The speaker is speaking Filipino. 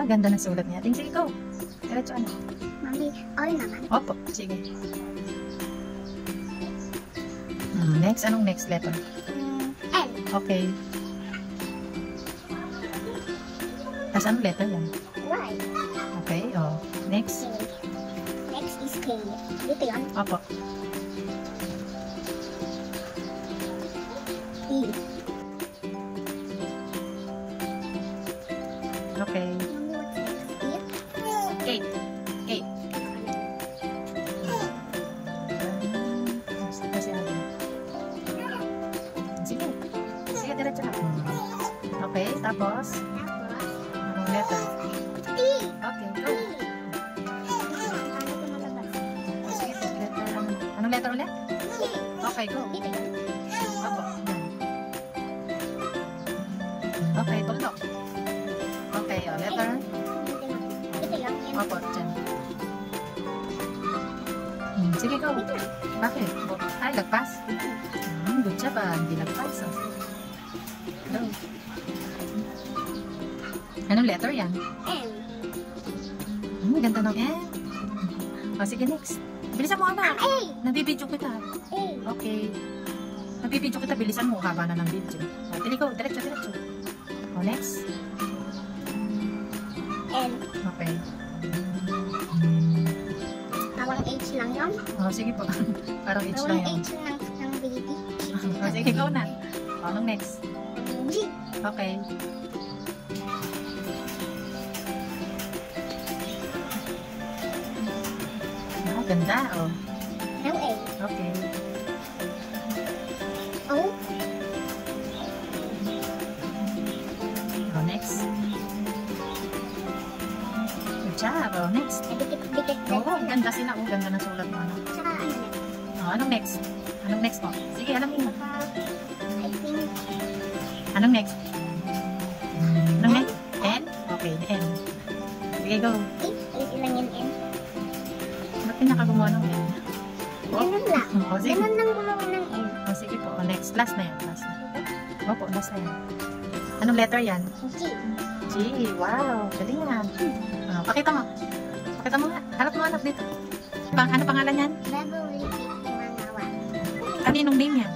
ganda ng sulat niya. Sige, go. Diretso ano? Mami, all naman. Opo, sige. Next, anong next letter? L. Okay. Tapos anong letter yan? Y. Okay, oh. Next. K. Next is K. Dito yun. Opo. E. Okay. Mami, what's next? E. Kate. Kate. Kasi ano? Sige. Sige, diretso na. Okay, tapos? Tapos, Anong letter? T. Okay, go. Paano ko nalabas? Sige, letter. Anong letter ulit? T. Okay, go. Dito yun. Opo, yan. Okay, tuldok. Okay, oh, letter? Dito yun. Dito yun. Opo, dyan. Sige, go. Dito na. Bakit? Ay, lagpas? Good job ah. Hindi lagpas. Oh. Go. Anong letter yan? M. Ganda ng N. O, sige, next. Bilisan mo, anak. A. Nabibidyo kita. A. Okay. Nabibidyo kita. Bilisan mo. Haba na ng video. O, dili go. Diretso, diretso. O, next. L. Okay. Parang H lang yun. O, sige po. Parang H lang Parang yun. H ng baby. O, sige, go na. O, anong next? G. Okay. Ah, ganda. O, Now A. okay. O. O, next. Good job. O, next. Dikit-dikit. Oo, ganda sila. O, ganda ng sulat mo. Ano? Tsaka ano na. O, anong next? Anong next mo? Sige, alam mo. Saka, I think, Anong next? Anong next? N? Okay, N. Sige, go. ilan yun N? Ba't pinaka gumawa ng N? Ganun lang. O, sige. Ganun lang gumawa ng N. O, sige po. O, next. Last na yan. Last na. Opo, last na yan. Anong letter yan? G. G. Wow. Galing nga. O, pakita mo. Pakita mo nga. Harap mo anak dito. Ano pangalan yan? Rebel Repeat Manawa. Kaninong name yan?